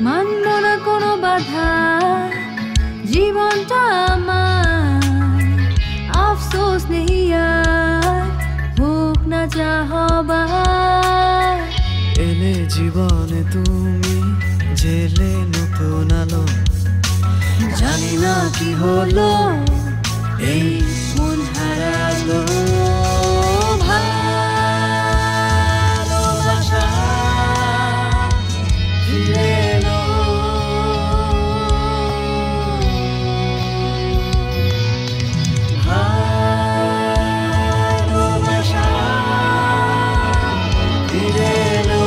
মানব না কোনো বাধা, জীবনটা আমার আফসোস নেই আর, হোক না যা হবার। এলে জীবনে তুমি, জেলে নতুন আলো, জানি না কি হলো এই মন হারালো। ভালোবাসা ফিরে এলো, ভালোবাসা ফিরে এলো।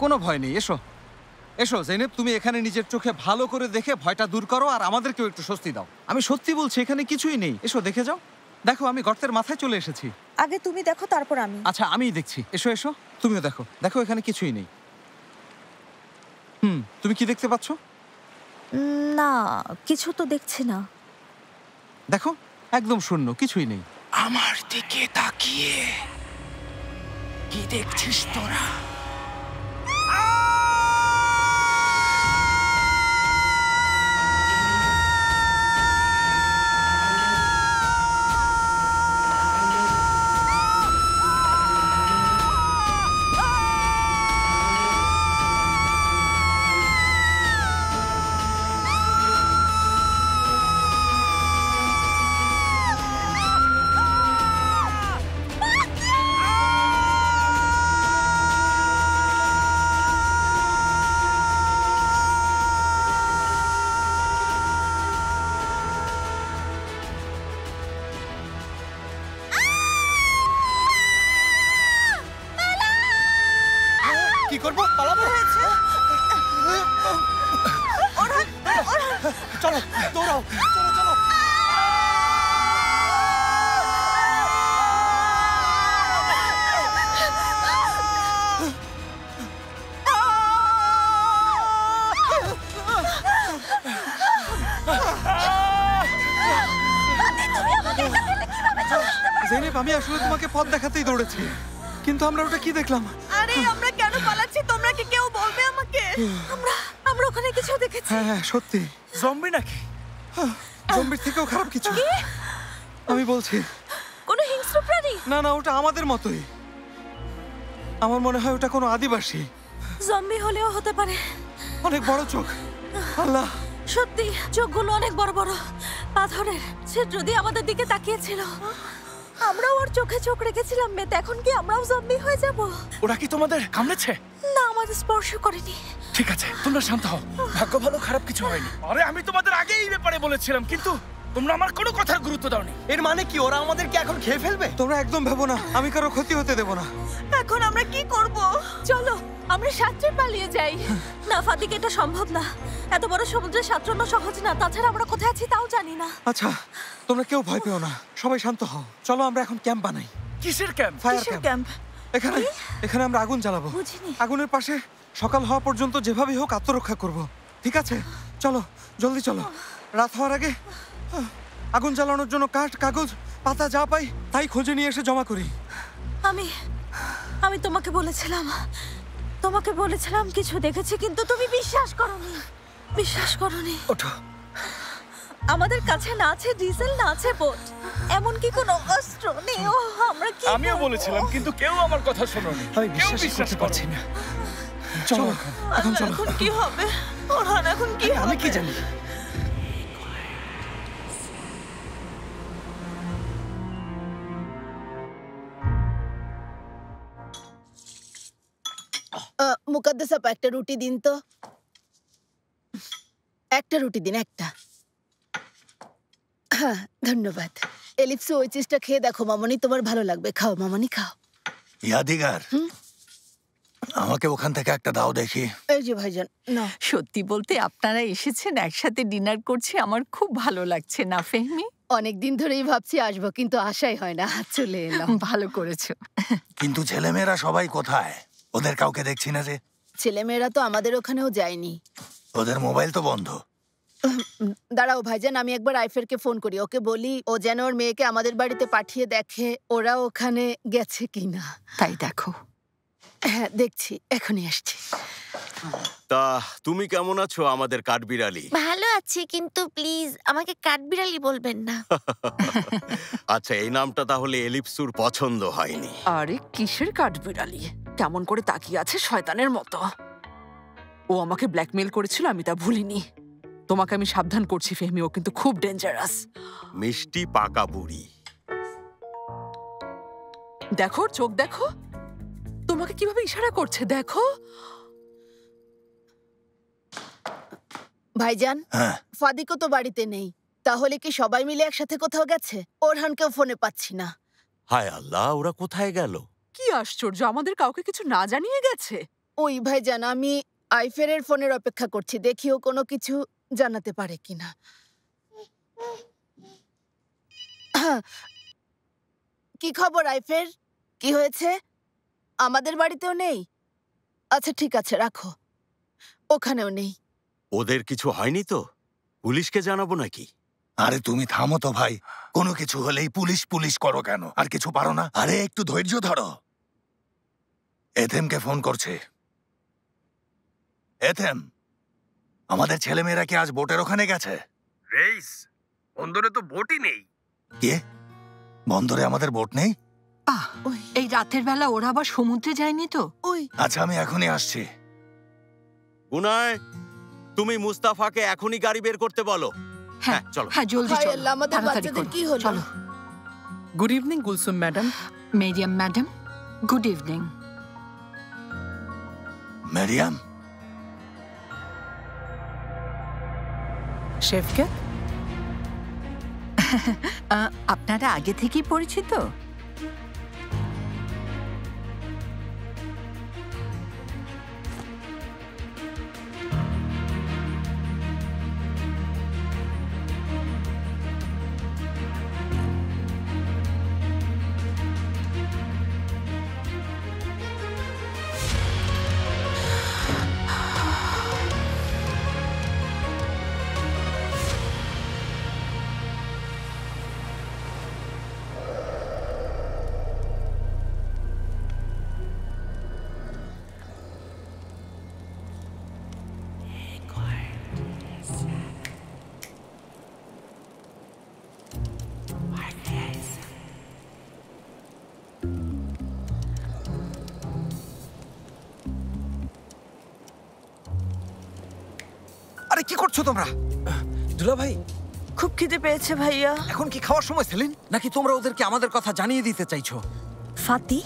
কোনো ভয় নেই, এসো এসো জেনেব, তুমি এখানে নিজের চোখে ভালো করে দেখে ভয়টা দূর করো আর আমাদেরকেও একটু স্বস্তি দাও। আমি সত্যি বলছি এখানে কিছুই নেই, এসো দেখে যাও। দেখো আমি গর্তের মাথায় চলে এসেছি। আগে তুমি দেখো তারপর আমি। আচ্ছা আমিই দেখছি, এসো এসো তুমিও দেখো। দেখো এখানে কিছুই নেই। তুমি কি দেখতে পাচ্ছ? না, কিছু তো দেখছি না। দেখো একদম শূন্য, কিছুই নেই। আমার দিকে তাকিয়ে কি দেখছিস তোরা? কি করবো? পালাবো? চলো দৌড়াও, চলো চলো। জেনেব আমি আসলে তোমাকে পথ দেখাতেই দৌড়েছি, কিন্তু আমরা ওটা কি দেখলাম? আরে আমরা কেন পালাচ্ছি তোমরা কি কেউ বলবে আমাকে? আমরা ওখানে কিছু দেখেছি। হ্যাঁ সত্যি। জম্বি নাকি? জম্বির থেকেও খারাপ কিছু। আমি বলছি কোনো হিংস্র প্রাণী? না না, ওটা আমাদের মতোই। আমার মনে হয় ওটা কোনো আদিবাসী। জম্বি হলেও হতে পারে। অনেক বড় চোখ। আল্লাহ, সত্যি চোখগুলো অনেক বড় বড়, পাথরের ছিদ্র দিয়ে আমাদের দিকে তাকিয়েছিল। আমরাও ওর চোখে চোখ রেখেছিলাম মেতে। এখন কি আমরাও জম্বি হয়ে যাব? ওরা কি তোমাদের কামড়েছে? না, আমাদের স্পর্শ করেনি। ঠিক আছে, তোমরা শান্ত হও। ভাগ্য ভালো, খারাপ কিছু হয়নি। আরে আমি তোমাদের আগেই এই ব্যাপারে বলেছিলাম, কিন্তু তোমরা আমার কোনো কথার গুরুত্ব দাওনি। এর মানে কি ওরা আমাদেরকে এখন খেয়ে ফেলবে? তোমরা একদম ভেবো না, আমি কারো ক্ষতি হতে দেব না। এখন আমরা কি করব? চলো আমরা সাঁতরে পালিয়ে যাই। না ফাতিক, এটা সম্ভব না। এত বড় সমুদ্রে সাঁতরানো সহজ না। তাছাড়া আমরা কোথায় আছি তাও জানি না। আচ্ছা তোমরা কেউ ভয় পেও না, সবাই শান্ত হও। চলো আমরা এখন ক্যাম্প বানাই। কিসের ক্যাম্প? ফায়ার কিসের ক্যাম্প। এখানে এখানে আমরা আগুন জ্বালাবো। বুঝিনি। আগুনের পাশে সকাল হওয়া পর্যন্ত যেভাবেই হোক আত্মরক্ষা করব, ঠিক আছে? চলো জলদি চলো, রাত হওয়ার আগে আগুন জ্বালানোর জন্য কাঠ, কাগজ, পাতা যা পাই তাই খুঁজে নিয়ে এসে জমা করি। আমি তোমাকে বলেছিলাম কিছু দেখেছি, কিন্তু তুমি বিশ্বাস করোনি। ওঠো। আমাদের কাছে না আছে ডিজেল, না আছে বোট, এমনকি কোনো অস্ত্র নেই। আমরা কি? আমিও বলেছিলাম, কিন্তু কেউ আমার কথা শোনেনি। আমি বিশ্বাস করতে পারছি না। চলো এখন চলো। এখন কি হবে? ওরহান এখন কি হবে? আমি কি জানি? মুকদ্দাস আপা, একটা রুটি দিন তো। একটা রুটি দিন, একটা। হ্যাঁ ধন্যবাদ। এলিপসে ওই চিজটা খেয়ে দেখো মামনি, তোমার ভালো লাগবে। খাও মামনি, খাও। ইয়াদিগার, আমাকে ওখান থেকে একটা দাও দেখি। এই যে ভাইজান, না সত্যি বলতে আপনারা এসেছেন, একসাথে ডিনার করছি, আমার খুব ভালো লাগছে না ফেহমি? অনেকদিন ধরেই ভাবছি আসবো, কিন্তু আশাই হয় না। চলে এলাম। ভালো করেছো। কিন্তু ছেলেমেয়েরা সবাই কোথায়? ওদের কাউকে দেখছি না যে। ছেলেমেয়েরা তো আমাদের ওখানেও যায়নি। ওদের মোবাইল তো বন্ধ। দাঁড়াও ভাইজান, আমি একবার আইফেরকে ফোন করি, ওকে বলি ও যেন ওর মেয়েকে আমাদের বাড়িতে পাঠিয়ে দেখে ওরা ওখানে গেছে কিনা। তাই দেখো। হ্যাঁ দেখছি, এখনই আসছি। তা তুমি কেমন আছো আমাদের কাঠবিড়ালি? ভালো আছি, কিন্তু প্লিজ আমাকে কাঠবিড়ালি বলবেন না। আচ্ছা, এই নামটা তাহলে এলিপসুর পছন্দ হয়নি। আরে কিসের কাঠবিড়ালি? কেমন করে তাকিয়ে আছে শয়তানের মতো। ও আমাকে ব্ল্যাকমেল করেছিল, আমি তা ভুলিনি। তোমাকে আমি সাবধান করছি ফেহমি, ও কিন্তু খুব ডেঞ্জারাস। মিষ্টি পাকা বুড়ি। দেখো চোখ দেখো, তোমাকে কিভাবে ইশারা করছে দেখো। ভাইজান, হ্যাঁ, ফাদিকও তো বাড়িতে নেই, তাহলে কি সবাই মিলে একসাথে কোথাও গেছে? ওরহানকেও ফোনে পাচ্ছি না। হায় আল্লাহ, ওরা কোথায় গেল? কি আশ্চর্য, আমাদের কাউকে কিছু না জানিয়ে গেছে। ওই ভাইজান, আমি আইফেরের ফোনের অপেক্ষা করছি, দেখি ও কোনো কিছু জানাতে পারে কিনা। কি খবর আইফের? কি হয়েছে? আমাদের বাড়িতেও নেই? আচ্ছা ঠিক আছে, রাখো। ওখানেও নেই। ওদের কিছু হয়নি তো? পুলিশকে জানাবো নাকি? আরে তুমি থামো তো ভাই, কোনো কিছু হলেই পুলিশ পুলিশ করো কেন? আর কিছু পারো না? আরে একটু ধৈর্য ধরো। এথেমকে ফোন করছে। এথেম, আমাদের ছেলেমেয়েরা কি আজ বোটের ওখানে গেছে? রেইস, বন্দরে তো বোটই নেই। কে? বন্দরে আমাদের বোট নেই? এই রাতের বেলা ওরা আবার সমুদ্রে যায়নি তো? ওই আচ্ছা, আমি এখনই আসছি। গুনায়, তুমি মুস্তাফাকে এখনই গাড়ি বের করতে বলো। হ্যাঁ চলো। হ্যাঁ জলদি হায় চলো, আল্লাহ, আমাদের তাড়াতাড়ি বাচ্চাদের করো। কি হলো? চলো। Good evening Kulsum madam. Mariam madam, good evening. Mariam, শেফকে আপনারা আগে থেকেই পরিচিত? আরে কি করছো তোমরা? দুলা ভাই, খুব খিদে পেয়েছে ভাইয়া। এখন কি খাওয়ার সময় সেলিন? নাকি তোমরা ওদেরকে আমাদের কথা জানিয়ে দিতে চাইছো? ফাতি,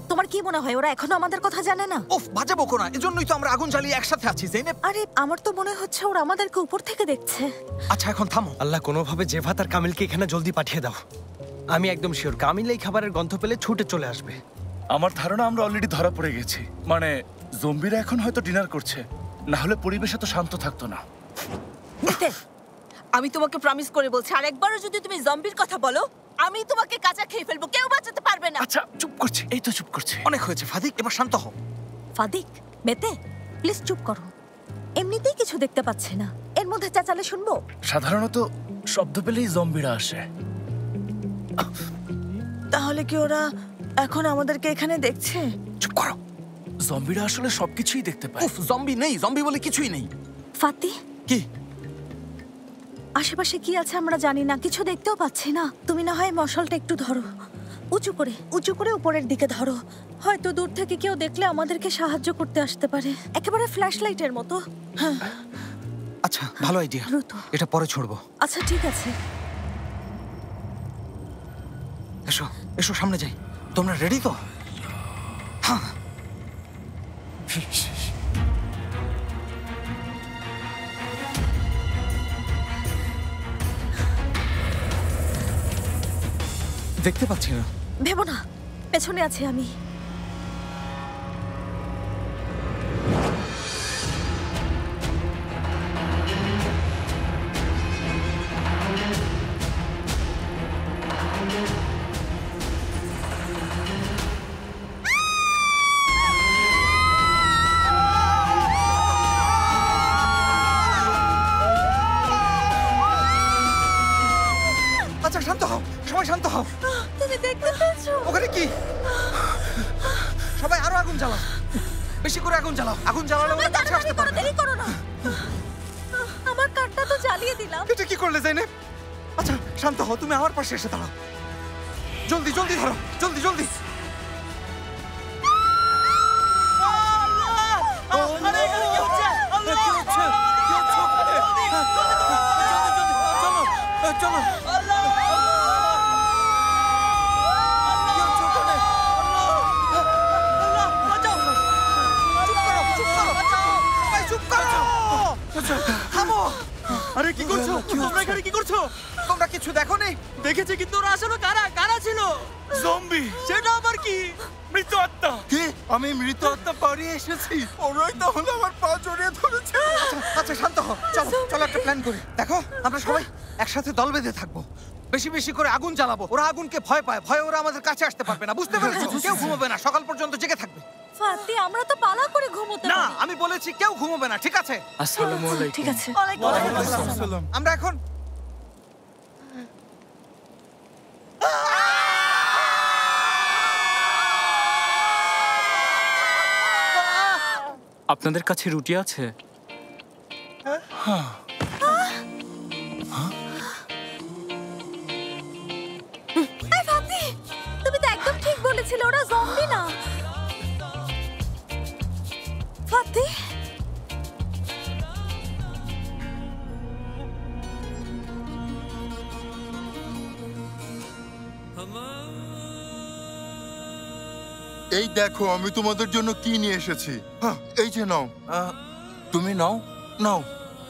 তোমার কি মনে হয় ওরা এখনো আমাদের কথা জানে না? উফ, বাজে বকো না, এজন্যই তো আমরা আগুন জ্বালিয়ে একসাথে আছি জেনেব। আরে আমার তো মনে হচ্ছে ওরা আমাদেরকে উপর থেকে দেখছে। আচ্ছা এখন থামো। আল্লাহ কোনোভাবে জেফাত আর কামিলকে এখানে জলদি পাঠিয়ে দাও। আমি একদম শিওর কামিল এই খাবারের গন্ধ পেলে ছুটে চলে আসবে। আমার ধারণা আমরা অলরেডি ধরা পড়ে গেছি। মানে জম্বিরা এখন হয়তো ডিনার করছে, না হলে পরিবেশ এত শান্ত থাকতো না। আমি তোমাকে প্রমিস করে বলছি, আরেকবারও যদি তুমি জম্বির কথা বলো, আমি তোমাকে কাঁচা খেয়ে ফেলবো, কেউ বাঁচাতে পারবে না। আচ্ছা চুপ করছি, এই তো চুপ করছি। অনেক হয়েছে ফাদিক, এবার শান্ত হও। ফাদিক, বেতে, প্লিজ চুপ করো। এমনিতেই কিছু দেখতে পাচ্ছে না, এর মধ্যে চেঁচালে শুনবো? সাধারণত শব্দ পেলেই জম্বিরা আসে। তাহলে কি ওরা এখন আমাদেরকে এখানে দেখছে? চুপ করো। জম্বিরা আসলে সবকিছুই দেখতে পায়। উফ, জম্বি নেই, জম্বি বলে কিছুই নেই। ফাতি, কি? আশেপাশে কি আছে আমরা জানি না, কিছু দেখতেও পাচ্ছি না। তুমি না হয় মশালটা একটু ধরো, উঁচু করে উপরের দিকে ধরো। হয়তো দূর থেকে কেউ দেখলে আমাদেরকে সাহায্য করতে আসতে পারে, একেবারে ফ্ল্যাশ লাইটের মতো। হ্যাঁ আচ্ছা, ভালো আইডিয়া। দ্রুত। এটা পরে ছড়বো। আচ্ছা ঠিক আছে। এসো এসো, সামনে যাই। তোমরা রেডি তো? হ্যাঁ। দেখতে পাচ্ছি না। ভেবো না, পেছনে আছি আমি। আচ্ছা শান্ত হও, সবাই শান্ত হও। তুমি দেখতে পেয়েছো? ওখানে কি? সবাই আরো আগুন জ্বালাও, বেশি করে আগুন জ্বালাও। আগুন জ্বালালে ওরা কাছে আসতে পারবে না। দেরি করো না, আমার কাঠটা তো জ্বালিয়ে দিলাম। এটা কি করলে জাইনেব? আচ্ছা শান্ত হও, তুমি আমার পাশে এসে দাঁড়াও। জলদি জলদি ধরো, জলদি জলদি। চলো থামো। আরে কি করছো তোমরা? এখানে কি করছো? তোমরা কিছু দেখোনি? দেখেছি, কিন্তু ওরা আসলে কারা ছিল? জম্বি, সেটা আবার কি? মৃত আত্মা। কি? আমি মৃত আত্মা পাড়িয়ে এসেছি? ওরাই তাহলে আমার পা জড়িয়ে ধরেছে। আচ্ছা শান্ত হও, চলো চলো একটা প্ল্যান করি। দেখো আমরা সবাই একসাথে দল বেঁধে থাকবো, বেশি বেশি করে আগুন জ্বালাবো। ওরা আগুনকে ভয় পায়, ভয়ে ওরা আমাদের কাছে আসতে পারবে না, বুঝতে পেরেছো? কেউ ঘুমোবে না, সকাল পর্যন্ত জেগে থাকবে। ফাতি, আমরা তো পালা করে ঘুমোতে না, পারি। আমি বলেছি কেউ ঘুমোবে না, ঠিক আছে? আসসালামু আলাইকুম। ঠিক আছে। ওয়ালাইকুম আসসালাম। আমরা এখন আপনাদের কাছে রুটি আছে? এই ফাতি, তুমি তো একদম ঠিক বলেছিলে, ওরা জম্বি না। ফাতি, এই দেখো আমি তোমাদের জন্য কি নিয়ে এসেছি। এই যে নাও। তুমি নাও নাও।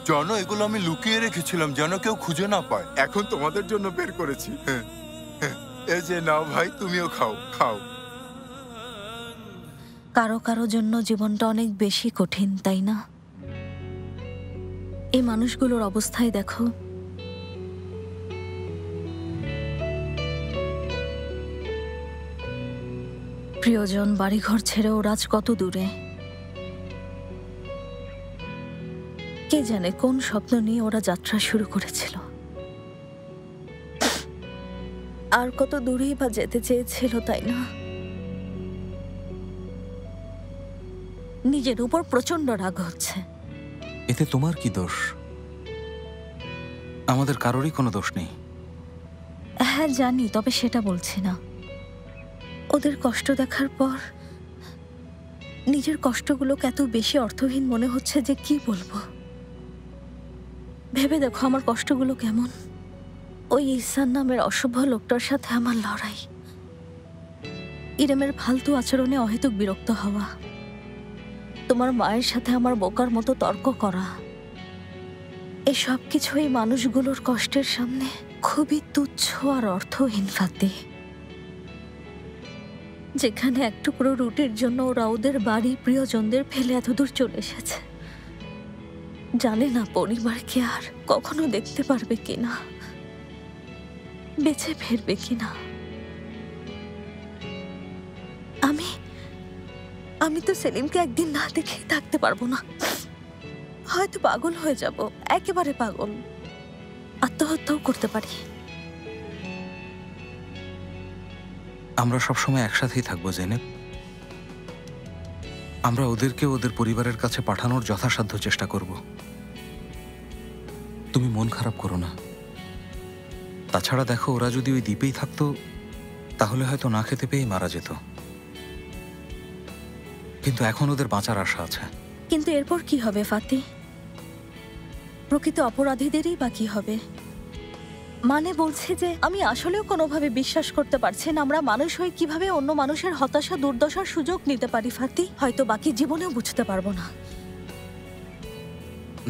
জানো এগুলো আমি লুকিয়ে রেখেছিলাম যেন কেউ খুঁজে না পায়। এখন তোমাদের জন্য বের করেছি। এই যে নাও ভাই, তুমিও খাও খাও। কারো কারো জন্য জীবনটা অনেক বেশি কঠিন, তাই না? এই মানুষগুলোর অবস্থায় দেখো। প্রিয়জন, বাড়িঘর ছেড়ে ওরা আজ কত দূরে। কে জানে কোন স্বপ্ন নিয়ে ওরা যাত্রা শুরু করেছিল, আর কত দূরেই বা যেতে চেয়েছিল, তাই না? নিজের উপর প্রচন্ড রাগ হচ্ছে। এতে তোমার কি দোষ? আমাদের কারোরই কোনো দোষ নেই। হ্যাঁ জানি, তবে সেটা বলছি না। ওদের কষ্ট দেখার পর নিজের কষ্টগুলোকে এত বেশি অর্থহীন মনে হচ্ছে যে কি বলবো। ভেবে দেখো আমার কষ্টগুলো কেমন। ওই ইহসান নামের অসভ্য লোকটার সাথে আমার লড়াই, ইরেমের ফালতু আচরণে অহেতুক বিরক্ত হওয়া, তোমার মায়ের সাথে আমার বোকার মতো তর্ক করা, এসব কিছু এই মানুষগুলোর কষ্টের সামনে খুবই তুচ্ছ আর অর্থহীন। ফাতি, যেখানে এক টুকরো রুটির জন্য ওরা ওদের বাড়ি প্রিয়জনদের ফেলে এতদূর চলে এসেছে, জানে না পরিবারকে আর কখনো দেখতে পারবে কিনা, বেঁচে ফিরবে কিনা। আমি তো সেলিমকে একদিন না দেখে থাকতে পারবো না। হয়তো পাগল হয়ে যাব, একেবারে পাগল। আত্মহত্যাও করতে পারি। আমরা সবসময় একসাথেই থাকবো জেনেব। আমরা ওদেরকে ওদের পরিবারের কাছে পাঠানোর যথাসাধ্য চেষ্টা করব। তুমি মন খারাপ করো না। তাছাড়া দেখো, ওরা যদি ওই দ্বীপেই থাকতো তাহলে হয়তো না খেতে পেয়েই মারা যেত, কিন্তু এখন ওদের বাঁচার আশা আছে। কিন্তু এরপর কি হবে ফাতি? প্রকৃত অপরাধীদেরই বা কি হবে? মানে বলছে যে আমি আসলেও কোনোভাবে বিশ্বাস করতে পারছি না আমরা মানুষ হয়ে কিভাবে অন্য মানুষের হতাশা দুর্দশার সুযোগ নিতে পারি। ফাতি, হয়তো বাকি জীবনেও বুঝতে পারবো না।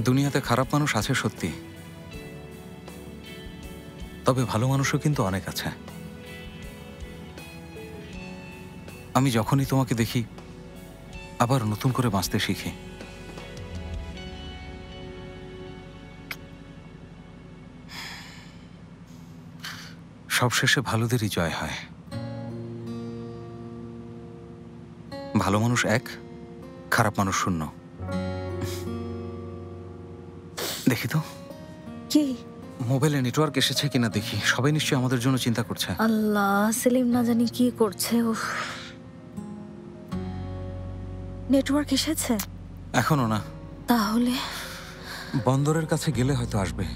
দুনিয়াতে খারাপ মানুষ আছে সত্যি, তবে ভালো মানুষও কিন্তু অনেক আছে। আমি যখনই তোমাকে দেখি আবার নতুন করে বাঁচতে শিখি। সবশেষে ভালোদেরই জয় হয়। ভালো মানুষ এক, খারাপ মানুষ শূন্য। দেখি তো কি মোবাইলে নেটওয়ার্ক এসেছে কিনা দেখি। সবাই নিশ্চয়ই আমাদের জন্য চিন্তা করছে। আল্লাহ, সেলিম না জানি কি করছে। উফ, নেটওয়ার্ক এসেছে? এখনো না। তাহলে বন্দরের কাছে গেলে হয়তো আসবে।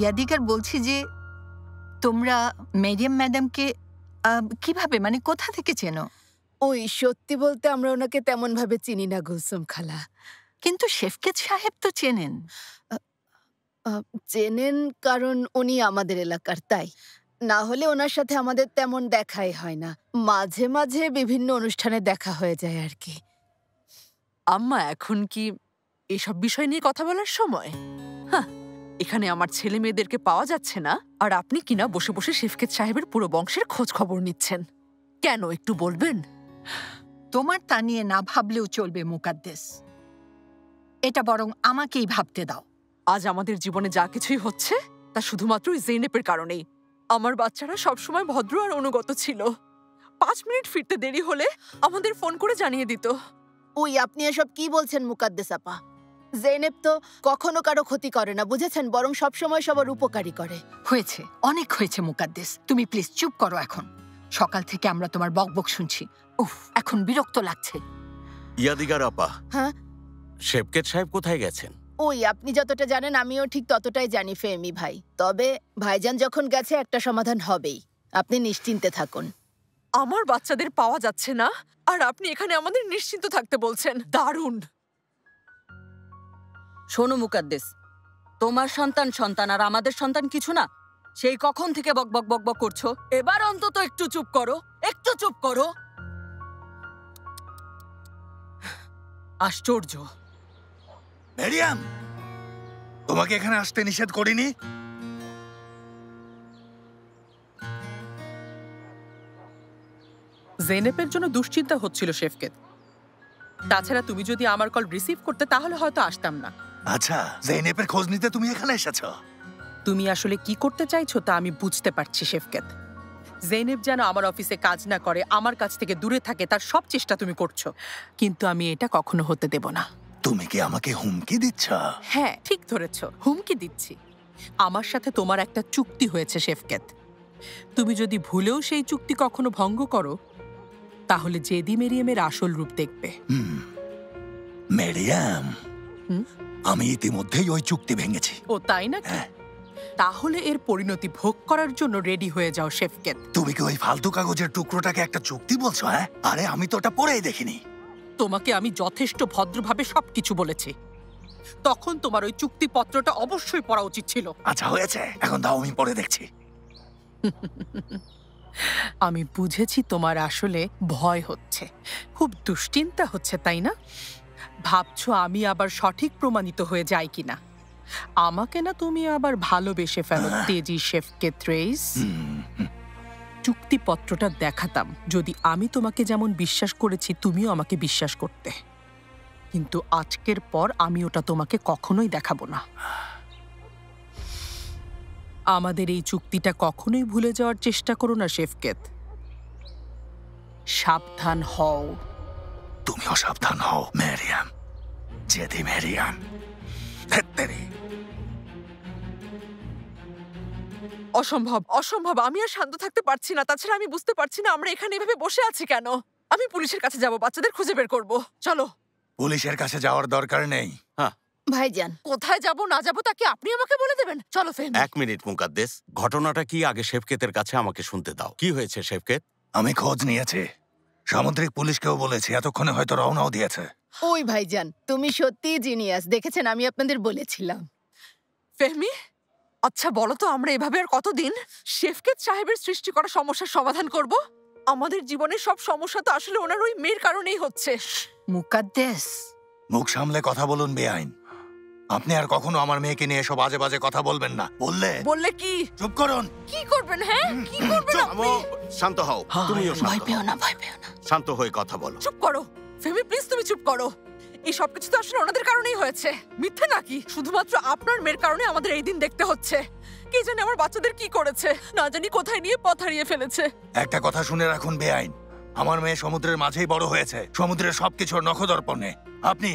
ইয়াদিকার বলছি যে তোমরা মেরিয়াম ম্যাডামকে কিভাবে, মানে কোথা থেকে চেনো? ওই সত্যি বলতে আমরা ওনাকে তেমন ভাবে চিনি না গুলসুম খালা। কিন্তু শেফকেত সাহেব তো চেনেন। চেনেন কারণ উনি আমাদের এলাকার, তাই না হলে ওনার সাথে আমাদের তেমন দেখাই হয় না। মাঝে মাঝে বিভিন্ন অনুষ্ঠানে দেখা হয়ে যায় আর কি। আম্মা, এখন কি এসব বিষয় নিয়ে কথা বলার সময়? এখানে আমার ছেলে মেয়েদেরকে পাওয়া যাচ্ছে না, আর আপনি কিনা বসে বসে শেফকেত সাহেবের পুরো বংশের খোঁজ খবর নিচ্ছেন। কেন একটু বলবেন? তোমার তা নিয়ে না ভাবলেও চলবে মুকাদ্দেস। এটা বরং আমাকেই ভাবতে দাও। আজ আমাদের জীবনে যা কিছুই হচ্ছে তা শুধুমাত্র জেনেপের কারণেই। আমার বাচ্চারা সবসময় ভদ্র আর অনুগত ছিল। 5 মিনিট ফিরতে দেরি হলে আমাদের ফোন করে জানিয়ে দিত। ওই আপনি এসব কি বলছেন মুকাদ্দেস আপা? জেনেব তো কখনো কারো ক্ষতি করে না, বুঝেছেন, বরং সবসময় সবার উপকারী করে। হয়েছে, অনেক হয়েছে মুকাদ্দেস। তুমি প্লিজ চুপ করো এখন। সকাল থেকে আমরা তোমার বকবক শুনছি। উফ, এখন বিরক্ত লাগছে। ইয়াদিগার আপা, হ্যাঁ শেফকেত সাহেব কোথায় গেছেন? ওই আপনি যতটা জানেন আমিও ঠিক ততটাই জানি ফেমি ভাই। তবে ভাইজান যখন গেছে একটা সমাধান হবেই, আপনি নিশ্চিন্তে থাকুন। আমার বাচ্চাদের পাওয়া যাচ্ছে না, আর আপনি এখানে আমাদের নিশ্চিন্ত থাকতে বলছেন। দারুণ। শোনো মুকাদ্দেস, তোমার সন্তান সন্তান আর আমাদের সন্তান কিছু না। সেই কখন থেকে বকবক বকবক করছো? এবার অন্তত একটু চুপ করো, একটু চুপ করো। আশ্চর্য। মেরিয়াম, তোমাকে এখানে আসতে নিষেধ করিনি। জেনেপের জন্য দুশ্চিন্তা হচ্ছিল শেফকেত। তাছাড়া তুমি যদি আমার কল রিসিভ করতে তাহলে হয়তো আসতাম না। আচ্ছা, জেনেপের খোঁজ নিতে তুমি এখানে এসেছো? তুমি আসলে কি করতে চাইছো তা আমি বুঝতে পারছি শেফকেত। জেনেব যেন আমার অফিসে কাজ না করে, আমার কাছ থেকে দূরে থাকে, তার সব চেষ্টা তুমি করছো, কিন্তু আমি এটা কখনো হতে দেব না। তুমি কি আমাকে হুমকি দিচ্ছ? হ্যাঁ, ঠিক ধরেছ, হুমকি দিচ্ছি। আমার সাথে তোমার একটা চুক্তি হয়েছে শেফকেত। তুমি যদি ভুলেও সেই চুক্তি কখনো ভঙ্গ করো তাহলে জেদি মেরিয়ামের আসল রূপ দেখবে। মেরিয়াম, আমি ইতিমধ্যেই ওই চুক্তি ভেঙেছি। ও তাই নাকি? তাহলে এর পরিণতি ভোগ করার জন্য রেডি হয়ে যাও শেফকেত। তুমি কি ওই ফালতু কাগজের টুকরোটাকে একটা চুক্তি বলছো? হ্যাঁ, আরে আমি তো ওটা পড়েই দেখিনি। তোমাকে আমি যথেষ্ট ভদ্রভাবে সবকিছু বলেছি। তখন তোমার ওই চুক্তিপত্রটা অবশ্যই পড়া উচিত ছিল। আচ্ছা হয়েছে, এখন দাও আমি পড়ে দেখছি। আমি বুঝেছি তোমার আসলে ভয় হচ্ছে, খুব দুশ্চিন্তা হচ্ছে, তাই না? ভাবছো আমি আবার সঠিক প্রমাণিত হয়ে যাই কিনা। আমাকে না তুমি আবার ভালোবেসে ফেলো তেজি শেফকেত রেইস। চুক্তিপত্রটা দেখাতাম যদি আমি তোমাকে যেমন বিশ্বাস করেছি তুমিও আমাকে বিশ্বাস করতে, কিন্তু আজকের পর আমি ওটা তোমাকে কখনোই দেখাবো না। আমাদের এই চুক্তিটা কখনোই ভুলে যাওয়ার চেষ্টা করো না শেফকেত। সাবধান হও। তুমিও সাবধান হও মেরিয়াম, জেদি মেরিয়াম। অসম্ভব, অসম্ভব। আমি আর শান্ত থাকতে পারছি না। তাছাড়া আমি বুঝতে পারছি না আমরা এখানে এভাবে বসে আছি কেন। আমি পুলিশের কাছে যাব, বাচ্চাদের খুঁজে বের করব। চলো। পুলিশের কাছে যাওয়ার দরকার নেই। হ্যাঁ, ভাইজান কোথায় যাব না যাব তা কি আপনি আমাকে বলে দেবেন? চলো ফেম। 1 মিনিট মুকাদ্দেস, ঘটনাটা কি আগে শেফকেতের কাছে আমাকে শুনতে দাও। কি হয়েছে শেফকেত? আমি খোঁজ নিয়েছি, সামুদ্রিক পুলিশকেও বলেছি, এতক্ষণে হয়তো রওনাও দিয়েছে। ওই ভাইজান, তুমি সত্যিই জিনিয়াস। দেখেছেন, আমি আপনাদের বলেছিলাম। ফেহমি, আচ্ছা বলো তো আমরা এভাবে আর কতদিন শেফকেত সাহেবের সৃষ্টি করা সমস্যার সমাধান করব? আমাদের জীবনের সব সমস্যা তো আসলে ওনার ওই মেয়ের কারণেই হচ্ছে। মুকাদ্দেস, মুখ সামলে কথা বলুন বেআইন। আপনি আর কখনো আমার মেয়েকে নিয়ে এসব বাজে বাজে কথা বলবেন না। বললে কি? চুপ করুন। কি করবেন? হ্যাঁ, কি করবেন আপনি? শান্ত হও, তুমিও ভয় পেও না, ভয় পেও না। শান্ত হয়ে কথা বলো। চুপ করো ফেমি, প্লিজ তুমি চুপ করো। এই সবকিছু তো আসলে ওনাদের কারণেই হয়েছে, মিথ্যে নাকি? শুধুমাত্র আপনার মেয়ের কারণে আমাদের এই দিন দেখতে হচ্ছে। কে জানে আমার বাচ্চাদের কি করেছে, না জানি কোথায় নিয়ে পথ হারিয়ে ফেলেছে। একটা কথা শুনে রাখুন বেআইন, আমার মেয়ে সমুদ্রের মাঝেই বড় হয়েছে, সমুদ্রের সবকিছুর নখদর্পণে। আপনি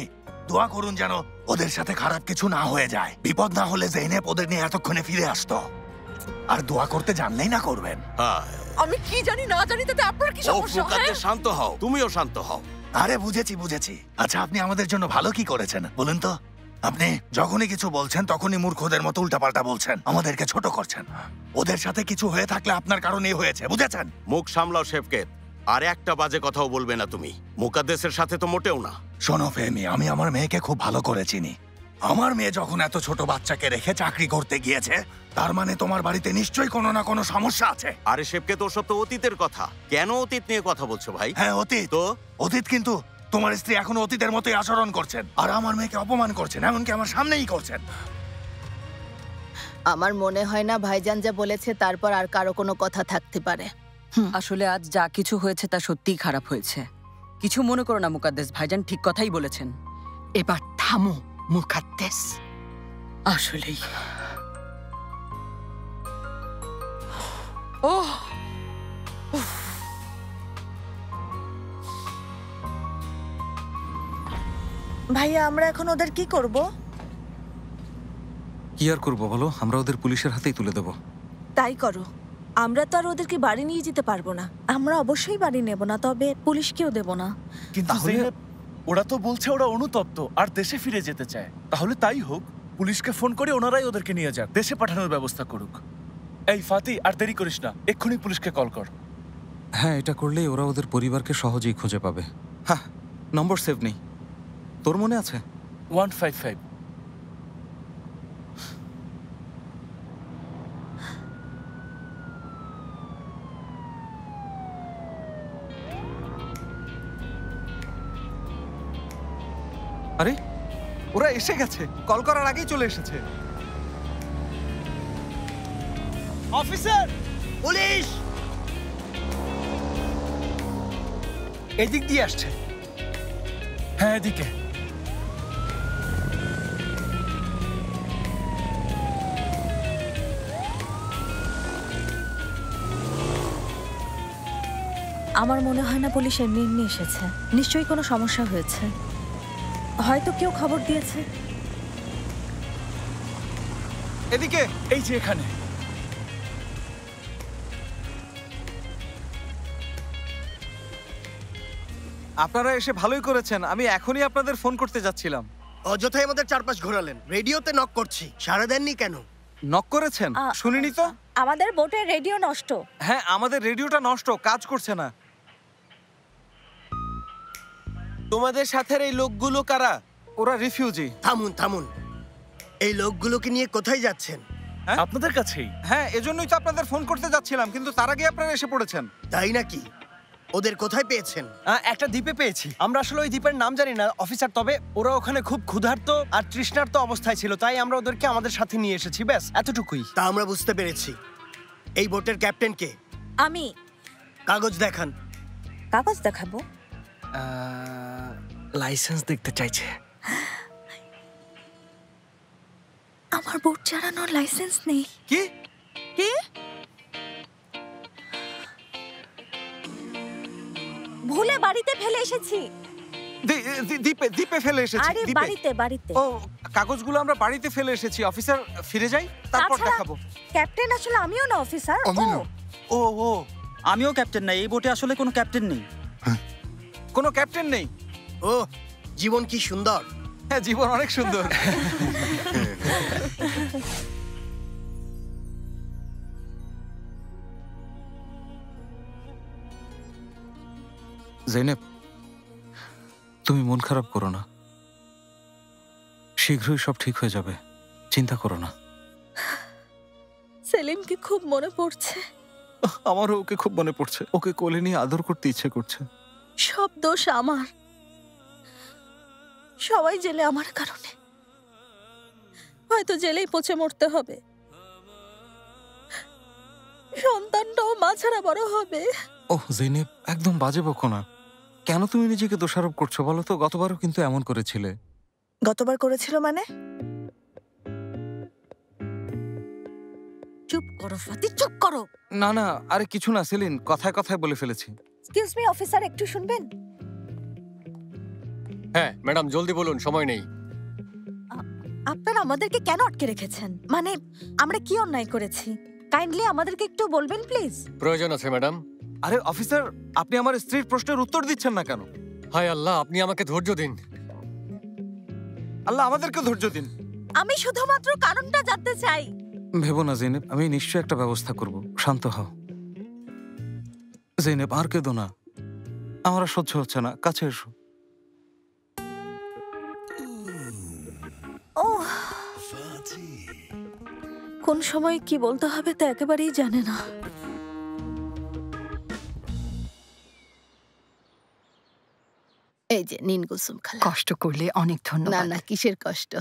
দোয়া করুন যেন ওদের সাথে খারাপ কিছু না হয়ে যায়। বিপদ না হলে জেনেব ওদের নিয়ে এতক্ষণে ফিরে আসতো। আর দোয়া করতে জানলেই না করবেন। আমি কি জানি না জানি তাতে আপনার কি সমস্যা? শান্ত হও, তুমিও শান্ত হও। আরে বুঝেছি। আচ্ছা, আপনি আমাদের জন্য ভালো কি করেছেন বলুন তো? আপনি যখনই কিছু বলছেন তখনই মূর্খদের মতো উল্টাপাল্টা বলছেন, আমাদেরকে ছোট করছেন। ওদের সাথে কিছু হয়ে থাকলে আপনার কারণেই হয়েছে, বুঝেছেন? মুখ সামলাও শেফকেত, আর একটা বাজে কথাও বলবে না তুমি। মুকাদ্দেসের সাথে তো মোটেও না। শোনো ফেমি, আমি আমার মেয়েকে খুব ভালো করে চিনি। আমার মেয়ে যখন এত ছোট বাচ্চাকে রেখে চাকরি করতে গিয়েছে, তার মানে তোমার বাড়িতে নিশ্চয়ই কোনো না কোনো সমস্যা আছে। আরে শেফকেত, ওসব তো অতীতের কথা। কেন অতীত নিয়ে কথা বলছো ভাই? হ্যাঁ অতীত, তো অতীত, কিন্তু তোমার স্ত্রী এখনো অতীতের মতোই আচরণ করছেন, আর আমার মেয়েকে অপমান করছেন, এমনকি আমার সামনেই করছেন। আমার মনে হয় না ভাইজান যা বলেছে তারপর আর কারো কোনো কথা থাকতে পারে। আসলে আজ যা কিছু হয়েছে তা সত্যিই খারাপ হয়েছে। কিছু মনে করো না মুকাদ্দেস, ভাইজান ঠিক কথাই বলেছেন। এবার থামো মুকাদ্দেস। আসলেই ভাইয়া, আমরা এখন ওদের কি করব? কি আর করবো বলো, আমরা ওদের পুলিশের হাতেই তুলে দেবো। তাই করো। আমরা তো আর ওদেরকে বাড়ি নিয়ে যেতে পারবো না। আমরা অবশ্যই বাড়ি নেব না, তবে পুলিশকেও দেব না। কিন্তু ওরা তো বলছে ওরা অনুতপ্ত আর দেশে ফিরে যেতে চায়। তাহলে তাই হোক, পুলিশকে ফোন করে ওনারাই ওদেরকে নিয়ে যাক, দেশে পাঠানোর ব্যবস্থা করুক। এই ফাতি, আর দেরি করিস না, এক্ষুনি পুলিশকে কল কর। হ্যাঁ, এটা করলেই ওরা ওদের পরিবারকে সহজেই খুঁজে পাবে। হ্যাঁ, নম্বর সেভ নেই, তোর মনে আছে? 155। আরে ওরা এসে গেছে, কল করার আগেই চলে এসেছে। অফিসার, পুলিশ এদিক দিয়ে আসছে। হ্যাঁ, এদিকে। আমার মনে হয় না পুলিশ এমনি এমনি এসেছে, নিশ্চয়ই কোনো সমস্যা হয়েছে, হয়তো কেউ খবর দিয়েছে। এদিকে, এই যে এখানে। আপনারা এসে ভালোই করেছেন, আমি এখনই আপনাদের ফোন করতে যাচ্ছিলাম। অযথাই আমাদের চারপাশ ঘোরালেন, রেডিওতে নক করছি, সাড়া দেননি কেন? নক করেছেন? শুনিনি তো। আমাদের বোটের রেডিও নষ্ট। হ্যাঁ, আমাদের রেডিওটা নষ্ট, কাজ করছে না। তোমাদের সাথে এই লোকগুলো কারা? ওরা রিফিউজি। থামুন, এই লোকগুলোকে নিয়ে কোথায় যাচ্ছেন? আপনাদের কাছেই। হ্যাঁ, এজন্যই তো আপনাদের ফোন করতে যাচ্ছিলাম, কিন্তু তার আগে আপনারা এসে পড়েছেন। তাই নাকি? ওদের কোথায় পেয়েছেন? একটা দ্বীপে পেয়েছি। আমরা আসলে ওই দ্বীপের নাম জানি না অফিসার, তবে ওরা ওখানে খুব ক্ষুধার্ত আর তৃষ্ণার্ত অবস্থায় ছিল, তাই আমরা ওদেরকে আমাদের সাথে নিয়ে এসেছি, ব্যাস এতটুকুই। তা আমরা বুঝতে পেরেছি। এই বোটের ক্যাপ্টেন কে? আমি। কাগজ দেখান। কাগজ দেখাবো? লাইসেন্স দেখতে চাইছে। আমার বোট চালানোর লাইসেন্স নেই। কি? কি? ভুলে বাড়িতে ফেলে এসেছি। দ্বীপে ফেলে এসেছি। আরে বাড়িতে। ও, কাগজগুলো আমরা বাড়িতে ফেলে এসেছি। অফিসার, ফিরে যাই, তারপর দেখাবো। ক্যাপ্টেন আসলে আমিও না অফিসার। ও, আমিও ক্যাপ্টেন না, এই বোটে আসলে কোনো ক্যাপ্টেন নেই। কোনো ক্যাপ্টেন নেই? ও, জীবন কি সুন্দর। হ্যাঁ, জীবন অনেক সুন্দর। জেনেব, তুমি মন খারাপ করো না, শীঘ্রই সব ঠিক হয়ে যাবে, চিন্তা করো না। সেলিমকে খুব মনে পড়ছে। আমারও ওকে খুব মনে পড়ছে, ওকে কোলে নিয়ে আদর করতে ইচ্ছে করছে। সব দোষ আমার, সবাই জেলে আমার কারণে। হয়তো জেলেই পচে মরতে হবে। সন্তানটাও মা ছাড়া বড় হবে। ওহ জেনেব, একদম বাজে বকো না। কেন তুমি নিজেকে দোষারোপ করছো বলো তো? গতবারও কিন্তু এমন করেছিলে। গতবার করেছিল মানে? চুপ করো ফাতি, চুপ করো। না না, আরে কিছু না সেলিন, কথায় কথায় বলে ফেলেছি। এক্সকিউজ মি অফিসার, একটু শুনবেন? হ্যাঁ ম্যাডাম, জলদি বলুন, সময় নেই। আপনারা আমাদেরকে কেন আটকে রেখেছেন? মানে আমরা কি অন্যায় করেছি? কাইন্ডলি আমাদেরকে একটু বলবেন প্লিজ। প্রয়োজন আছে ম্যাডাম। আরে অফিসার, আপনি আমার স্ত্রীর প্রশ্নের উত্তর দিচ্ছেন না কেন? হায় আল্লাহ, আপনি আমাকে ধৈর্য দিন। আল্লাহ আমাদেরকে ধৈর্য দিন। আমি শুধুমাত্র কারণটা জানতে চাই। ভেবো না জেনেব, আমি নিশ্চয়ই একটা ব্যবস্থা করব। শান্ত হও জেনেব, আর কেঁদো না। আমার আর সহ্য হচ্ছে না, কাছে এসো। কোন সময় কি বলতে হবে তা একেবারেই জানে না। এই যে নিন কুসুম খালা। কষ্ট করলে অনেক না ধন্যবাদ। না, কিসের কষ্ট?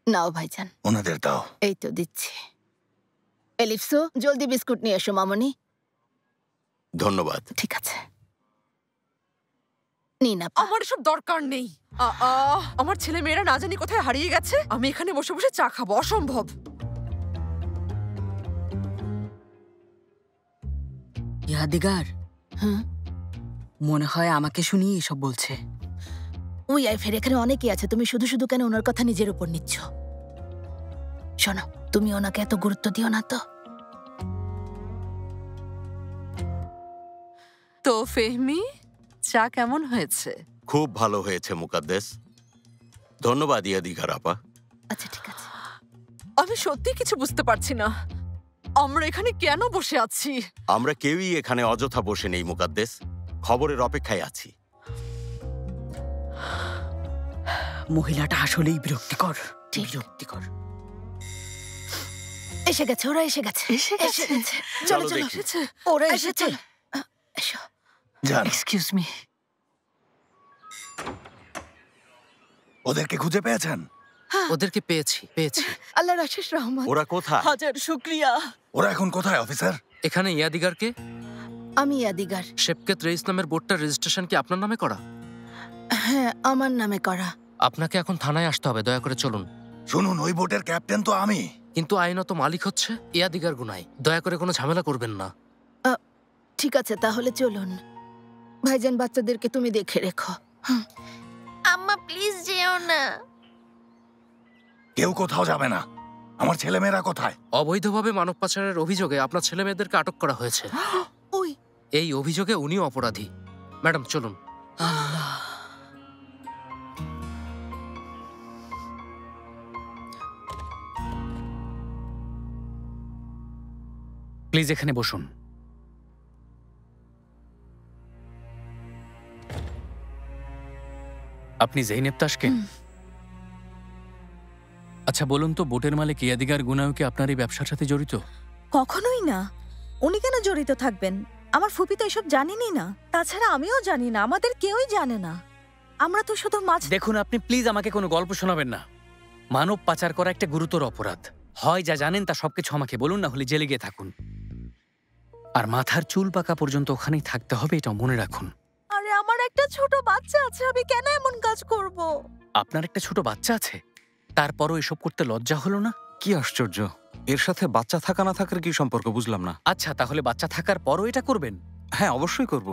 নাও ভাইজান। ওনাদের দাও। এই তো দিচ্ছি। এলিফসো, জলদি বিস্কুট নিয়ে এসো মামনি। ধন্যবাদ। ঠিক আছে, নিন আপা। আমার এসব দরকার নেই। আমার ছেলে মেয়েরা না জানি কোথায় হারিয়ে গেছে, আমি এখানে বসে বসে চা খাবো, অসম্ভব। ইয়াদিগার, মনে হয় আমাকে শুনিয়ে এসব বলছে। ওই আইফের এখানে অনেকেই আছে, তুমি শুধু শুধু কেন ওনার কথা নিজের উপর নিচ্ছ? শোনো, তুমি ওনাকে এত গুরুত্ব দিও না তো। তো ফেহমি, চা কেমন হয়েছে? খুব ভালো হয়েছে মুকাদ্দেস। ধন্যবাদ ইয়াদিগার আপা। আচ্ছা ঠিক আছে। আমি সত্যি কিছু বুঝতে পারছি না, আমরা এখানে কেন বসে আছি? আমরা কেউই এখানে অযথা বসে নেই মুকাদ্দেস, খবরের অপেক্ষায় আছি। মহিলাটা আসলেই বিরক্তিকর, বিরক্তিকর। এসে গেছে, ওরা এসে গেছে। এসে গেছে। চলো চলো চলো, দেখি। ওরা এসেছে। এসো। যান। Excuse me. ওদেরকে খুঁজে পেয়েছেন? ওদেরকে পেয়েছি। আল্লাহর আশিস রহমত। ওরা কোথায়? হাজার শুক্রিয়া। ওরা এখন কোথায় অফিসার? এখানে ইয়াদিগারকে? আমি ইয়াদিগার। শেফকেত রইস নামের বোর্ডটার রেজিস্ট্রেশন কি আপনার নামে করা? হ্যাঁ, আমার নামে করা। আপনাকে এখন থানায় আসতে হবে, দয়া করে চলুন। শুনুন, ওই বোটের ক্যাপ্টেন তো আমি। কিন্তু আইনত মালিক হচ্ছে ইয়াদিগার গুনাই, দয়া করে কোনো ঝামেলা করবেন না। ঠিক আছে, তাহলে চলুন। ভাইজান, বাচ্চাদেরকে তুমি দেখে রেখো। আম্মা প্লিজ যেও না। কেউ কোথাও যাবে না। আমার ছেলেমেয়েরা কোথায়? অবৈধভাবে মানব পাচারের অভিযোগে আপনার ছেলে মেয়েদেরকে আটক করা হয়েছে। ওই এই অভিযোগে উনিও অপরাধী। ম্যাডাম চলুন। প্লিজ এখানে বসুন। আপনি জৈনেব তাশকিন? আচ্ছা বলুন তো, বোটের মালিক ইয়াদিগার গুনাও কি আপনার এই ব্যবসার সাথে জড়িত? কখনোই না। উনি কেন জড়িত থাকবেন? আমার ফুপি তো এসব জানেনই না। তাছাড়া আমিও জানি না, আমাদের কেউই জানে না। আমরা তো শুধু মাছ। দেখুন, আপনি প্লিজ আমাকে কোনো গল্প শোনাবেন না। মানব পাচার করা একটা গুরুতর অপরাধ। হয় যা জানেন তা সবকিছু আমাকে বলুন, না হলে জেলে গিয়ে থাকুন। আর মাথার চুল পাকা পর্যন্ত ওখানেই থাকতে হবে, এটা মনে রাখুন। আরে আমার একটা ছোট বাচ্চা আছে, আমি কেন এমন কাজ করব? আপনার একটা ছোট বাচ্চা আছে, তারপরও এসব করতে লজ্জা হলো না? কি আশ্চর্য! এর সাথে বাচ্চা থাকা না থাকার কি সম্পর্ক বুঝলাম না। আচ্ছা, তাহলে বাচ্চা থাকার পরও এটা করবেন? হ্যাঁ, অবশ্যই করব।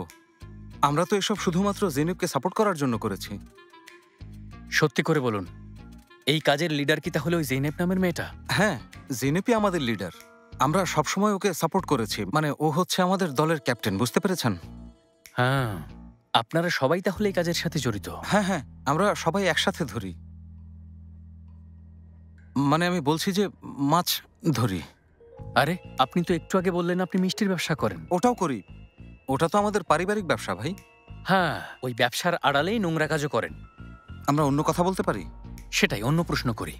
আমরা তো এসব শুধুমাত্র জেনেবকে সাপোর্ট করার জন্য করেছি। সত্যি করে বলুন, এই কাজের লিডার কি তাহলে ওই জেনেব নামের মেয়েটা? হ্যাঁ, জেনেবই আমাদের লিডার। আমরা সবসময় ওকে সাপোর্ট করেছি। মানে ও হচ্ছে আমাদের দলের ক্যাপ্টেন, বুঝতে পেরেছেন? হ্যাঁ, আপনারা সবাই তাহলে এই কাজের সাথে জড়িত? হ্যাঁ হ্যাঁ, আমরা সবাই একসাথে ধরি। মানে আমি বলছি যে মাছ ধরি। আরে আপনি তো একটু আগে বললেন আপনি মিষ্টির ব্যবসা করেন। ওটাও করি। ওটা তো আমাদের পারিবারিক ব্যবসা ভাই। হ্যাঁ, ওই ব্যবসার আড়ালেই নোংরা কাজও করেন। আমরা অন্য কথা বলতে পারি? সেটাই, অন্য প্রশ্ন করি।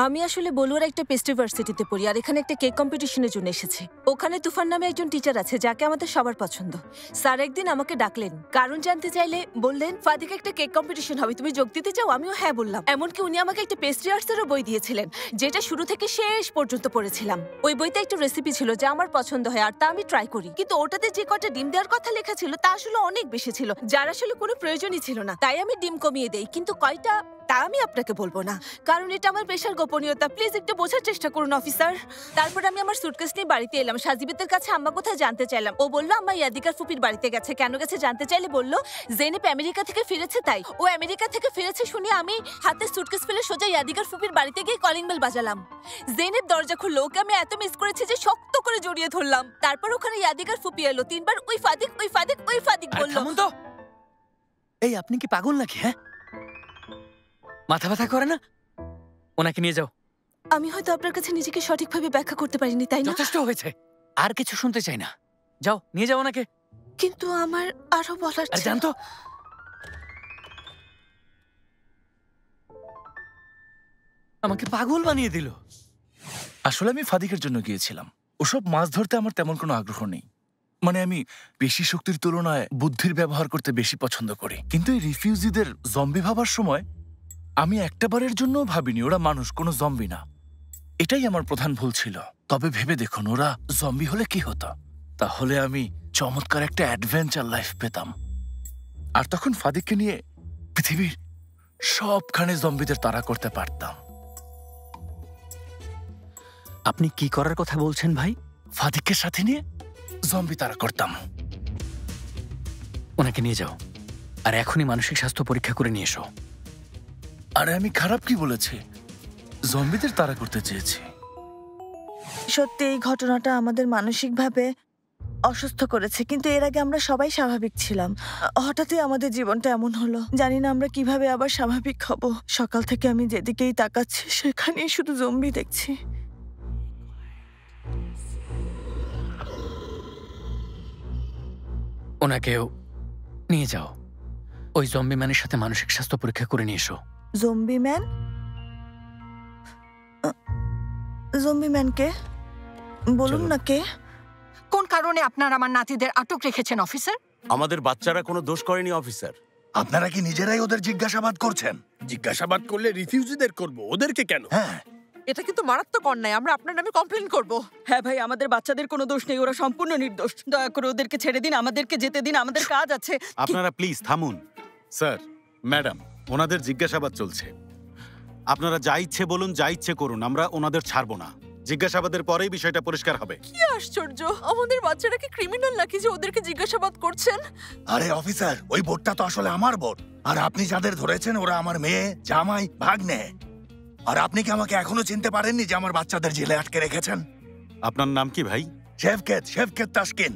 আমি আসলে বলুয়ার একটা পেস্ট্রি ভার্সিটিতে পড়ি আর এখানে একটা কেক কম্পিটিশনের জন্য এসেছি। ওখানে তুফান নামে একজন টিচার আছে যাকে আমাদের সবার পছন্দ। স্যার একদিন আমাকে ডাকলেন, কারণ জানতে চাইলে বললেন ফাদিকে একটা কেক কম্পিটিশন হবে, তুমি যোগ দিতে চাও? আমিও হ্যাঁ বললাম। এমনকি উনি আমাকে একটা পেস্ট্রি আর্টসেরও বই দিয়েছিলেন, যেটা শুরু থেকে শেষ পর্যন্ত পড়েছিলাম। ওই বইতে একটা রেসিপি ছিল যা আমার পছন্দ হয় আর তা আমি ট্রাই করি, কিন্তু ওটাতে যে কটা ডিম দেওয়ার কথা লেখা ছিল তা আসলে অনেক বেশি ছিল, যার আসলে কোনো প্রয়োজনই ছিল না। তাই আমি ডিম কমিয়ে দেই, কিন্তু কয়টা তা আমি আপনাকে বলবো না, কারণ এটা আমার পেশার গোপনীয়তা। প্লিজ একটু বোঝার চেষ্টা করুন অফিসার। তারপর আমি আমার সুটকেস নিয়ে বাড়িতে এলাম। সাজিবেতের কাছে আম্মা কোথায় জানতে চাইলাম। ও বললো আম্মা ইয়াদিকার ফুপির বাড়িতে গেছে। কেন গেছে জানতে চাইলে বললো জেনেব আমেরিকা থেকে ফিরেছে তাই। ও আমেরিকা থেকে ফিরেছে শুনে আমি হাতে সুটকেস ফেলে সোজা ইয়াদিকার ফুপির বাড়িতে গিয়ে কলিং বেল বাজালাম। জেনেব দরজা খুললো। ওকে আমি এত মিস করেছি যে শক্ত করে জড়িয়ে ধরলাম। তারপর ওখানে ইয়াদিকার ফুপি এলো, 3 বার ওই ফাদিক ওই ফাদিক ওই ফাদিক বললো। এই আপনি কি পাগল নাকি? হ্যাঁ, মাথা ব্যথা করে না? ওনাকে নিয়ে যাও। আমি হয়তো আপনার কাছে নিজেকে সঠিকভাবে ব্যাখ্যা করতে পারিনি, তাই না? যথেষ্ট হয়েছে, আর কিছু শুনতে চাই না। যাও, নিয়ে যাও ওনাকে। কিন্তু আমার আরো বলার ছিল। জানতো আমাকে পাগল বানিয়ে দিল। আসলে আমি ফাদিকের জন্য গিয়েছিলাম। ওসব মাছ ধরতে আমার তেমন কোনো আগ্রহ নেই। মানে আমি বেশি শক্তির তুলনায় বুদ্ধির ব্যবহার করতে বেশি পছন্দ করি। কিন্তু এই রিফিউজিদের জম্বি ভাবার সময় আমি একটাবারের জন্য ভাবিনি ওরা মানুষ, কোনো জম্বি না। এটাই আমার প্রধান ভুল ছিল। তবে ভেবে দেখুন, ওরা জম্বি হলে কি হতো? তাহলে আমি চমৎকার একটা অ্যাডভেঞ্চার লাইফ পেতাম। আর তখন ফাদিককে নিয়ে পৃথিবীর সবখানে জম্বিদের তাড়া করতে পারতাম। আপনি কি করার কথা বলছেন ভাই? ফাদিককে সাথে নিয়ে জম্বি তাড়া করতাম। ওনাকে নিয়ে যাও, আর এখনই মানসিক স্বাস্থ্য পরীক্ষা করে নিয়ে এসো। আরে আমি খারাপ কি বলেছি? জম্বিদের তাড়া করতে চেয়েছি। সত্যি এই ঘটনাটা আমাদের মানসিকভাবে অসুস্থ করেছে, কিন্তু এর আগে আমরা সবাই স্বাভাবিক ছিলাম। হঠাৎই আমাদের জীবনটা এমন হলো। জানি না আমরা কিভাবে আবার স্বাভাবিক হব। সকাল থেকে আমি যেদিকেই তাকাচ্ছি সেখানেই শুধু জম্বি দেখছি। ওনাকেও নিয়ে যাও। ওই জম্বি ম্যানের সাথে মানসিক স্বাস্থ্য পরীক্ষা করে নিয়ে এসো। Zombie man? জম্বি ম্যান কে? বলুন না কে? কোন কারণে আপনারা আমার নাতিদের আটক রেখেছেন অফিসার? আমাদের বাচ্চারা কোনো দোষ করেনি অফিসার। আপনারা কি নিজেরাই ওদের জিজ্ঞাসাবাদ করছেন? জিজ্ঞাসাবাদ করলে রিফিউজিদের করব, ওদেরকে কেন? হ্যাঁ, এটা কিন্তু মারাত্মক অন্যায়। আমরা আপনার নামে কমপ্লেন করব। হ্যাঁ ভাই, আমাদের বাচ্চাদের কোনো দোষ নেই, ওরা সম্পূর্ণ নির্দোষ। দয়া করে ওদেরকে ছেড়ে দিন, আমাদেরকে যেতে দিন, আমাদের কাজ আছে। আপনারা প্লিজ থামুন। স্যার, ম্যাডাম, ওনাদের জিজ্ঞাসাবাদ চলছে। আপনারা যা ইচ্ছে বলুন, যা ইচ্ছে করুন, আমরা ওনাদের ছাড়বো না। জিজ্ঞাসাবাদের পরেই বিষয়টা পরিষ্কার হবে। কি আশ্চর্য, আমাদের বাচ্চারা কি ক্রিমিনাল নাকি যে ওদেরকে জিজ্ঞাসাবাদ করছেন? আরে অফিসার, ওই বোটটা তো আসলে আমার বোট। আর আপনি যাদের ধরেছেন ওরা আমার মেয়ে, জামাই, ভাগ্নে। আর আপনি কি আমাকে এখনো চিনতে পারেননি যে আমার বাচ্চাদের জেলে আটকে রেখেছেন? আপনার নাম কি ভাই? শেফকেত তাসকিন।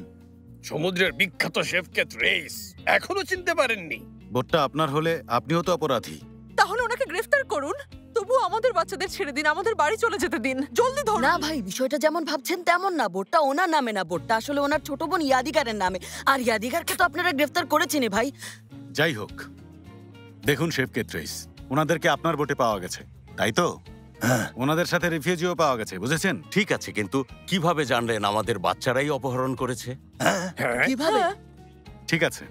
সমুদ্রের বিখ্যাত শেফকেত রেইস। এখনো চিনতে পারেননি? বোটটা আপনার হলে আপনিও তো অপরাধী। তাহলে ওনাকে গ্রেফতার করুন। তবু আমাদের বাচ্চাদের ছেড়ে দিন, আমাদের বাড়ি চলে যেতে দিন। জলদি ধরুন। না ভাই, বিষয়টা যেমন ভাবছেন তেমন না। বোটটা ওনার নামে না, বোটটা আসলে ওনার ছোট বোন ইয়াদিকারের নামে। আর ইয়াদিকারকে তো আপনারা গ্রেফতার করেছেনই ভাই। যাই হোক, দেখুন শেফকেত রেইস, ওনাদেরকে আপনার বোটে পাওয়া গেছে, তাই তো? ওনাদের সাথে রিফিউজিও পাওয়া গেছে, বুঝেছেন? ঠিক আছে, কিন্তু কিভাবে জানলেন আমাদের বাচ্চারাই অপহরণ করেছে? কিভাবে? ঠিক আছে,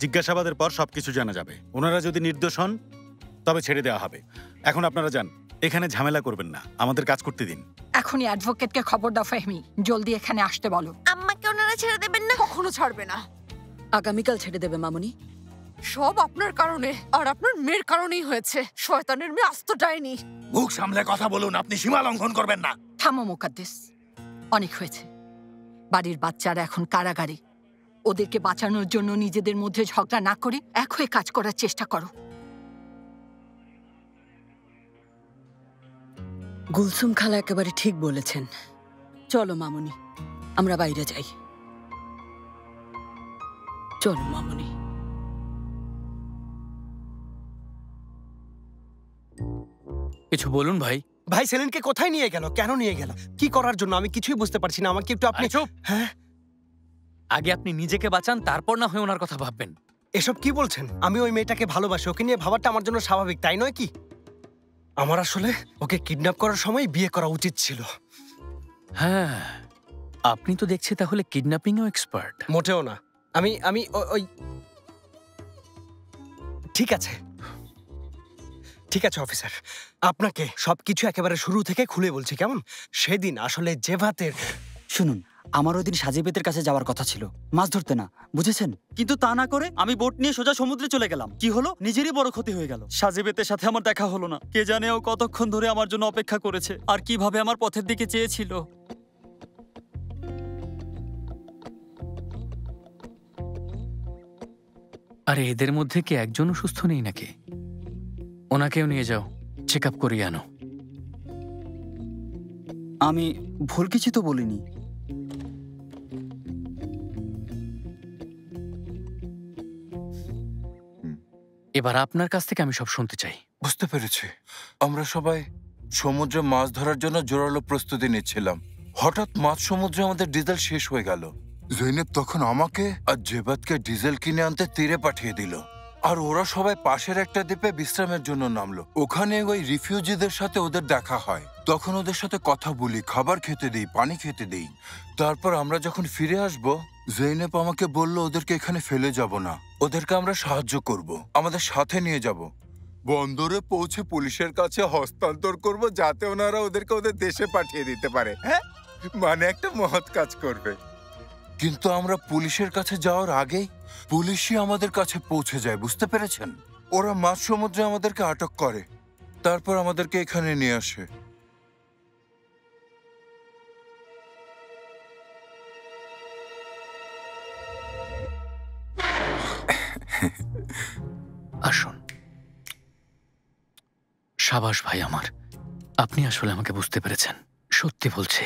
জিজ্ঞাসাবাদের পর সবকিছু জানা যাবে। ওনারা যদি নির্দোষ হন তবে ছেড়ে দেওয়া হবে। এখন আপনারা যান, এখানে ঝামেলা করবেন না, আমাদের কাজ করতে দিন। এখনই অ্যাডভোকেটকে খবর দাও ফাহমি, জলদি এখানে আসতে বলো। আম্মাকে ওনারা ছেড়ে দেবেন না? কখনো ছাড়বে না। আগামীকাল ছেড়ে দেবে মামুনি। সব আপনার কারণে আর আপনার মেয়ের কারণেই হয়েছে। শয়তানের মেয়ে আস্ত ডাইনি। মুখ সামলে কথা বলুন, আপনি সীমা লঙ্ঘন করবেন না। থামো মুকাদ্দেস, অনেক হয়েছে। বাড়ির বাচ্চারা এখন কারাগারে। ওদেরকে বাঁচানোর জন্য নিজেদের মধ্যে ঝগড়া না করে এক হয়ে কাজ করার চেষ্টা করো। গুলসুম খালা একেবারে ঠিক বলেছেন। চলো মামুনি, আমরা বাইরে যাই। চলো মামুনি। কিছু বলুন ভাই। ভাই সেলিনকে কোথায় নিয়ে গেল? কেন নিয়ে গেল? কি করার জন্য? আমি কিছুই বুঝতে পারছি না। আমাকে একটু আপনি... হ্যাঁ, আগে আপনি নিজেকে বাঁচান, তারপর না হয় ওনার কথা ভাববেন। এসব কি বলছেন? আমি ওই মেয়েটাকে ভালোবাসি, ওকে নিয়ে ভাবাটা আমার জন্য স্বাভাবিক, তাই নয় কি? আমার আসলে ওকে কিডন্যাপ করার সময় বিয়ে করা উচিত ছিল। হ্যাঁ, আপনি তো দেখছি তাহলে কিডন্যাপিংও এক্সপার্ট। মোটেও না। আমি আমি ওই ঠিক আছে ঠিক আছে অফিসার, আপনাকে সবকিছু একেবারে শুরু থেকে খুলে বলছি, কেমন? সেদিন আসলে জেভাতের শুনুন, আমার ওই দিন সাজেবেতের কাছে যাওয়ার কথা ছিল, মাছ ধরতে না, বুঝেছেন? কিন্তু তা না করে আমি বোট নিয়ে সোজা সমুদ্রে চলে গেলাম। কি হলো? নিজেরই বড় ক্ষতি হয়ে গেল। সাজেবেতের সাথে আমার দেখা হলো না। কে জানে ও কতক্ষণ ধরে আমার জন্য অপেক্ষা করেছে আর কিভাবে আমার পথের দিকে চেয়েছিল। আরে এদের মধ্যে কি একজনও সুস্থ নেই নাকি? ওনাকেও নিয়ে যাও, চেক আপ করিয়ে আনো। আমি ভুল কিছু তো বলিনি। এবার আপনার কাছ থেকে আমি সব শুনতে চাই। বুঝতে পেরেছি। আমরা সবাই সমুদ্রে মাছ ধরার জন্য জোরালো প্রস্তুতি নিচ্ছিলাম। হঠাৎ মাঝ সমুদ্রে আমাদের ডিজেল শেষ হয়ে গেল। জৈনেব তখন আমাকে আর জেবাতকে ডিজেল কিনে আনতে তীরে পাঠিয়ে দিল। আর ওরা সবাই পাশের একটা দ্বীপে বিশ্রামের জন্য নামলো। ওখানে ওই রিফিউজিদের সাথে ওদের দেখা হয়। তখন ওদের সাথে কথা বলি, খাবার খেতে দিই, পানি খেতে দিই। তারপর আমরা যখন ফিরে আসব, জৈনেব আমাকে বলল ওদেরকে এখানে ফেলে যাব না, ওদেরকে আমরা সাহায্য করব, আমাদের সাথে নিয়ে যাব। বন্দরে পৌঁছে পুলিশের কাছে হস্তান্তর করব, যাতে ওনারা ওদেরকে ওদের দেশে পাঠিয়ে দিতে পারে। হ্যাঁ, মানে একটা মহৎ কাজ করবে। কিন্তু আমরা পুলিশের কাছে যাওয়ার আগেই পুলিশই আমাদের কাছে পৌঁছে যায়, বুঝতে পেরেছেন? ওরা মাঝ সমুদ্রে আমাদেরকে আটক করে, তারপর আমাদেরকে এখানে নিয়ে আসে। আসুন। সাবাস ভাই আমার, আপনি আসলে আমাকে বুঝতে পেরেছেন। সত্যি বলছি,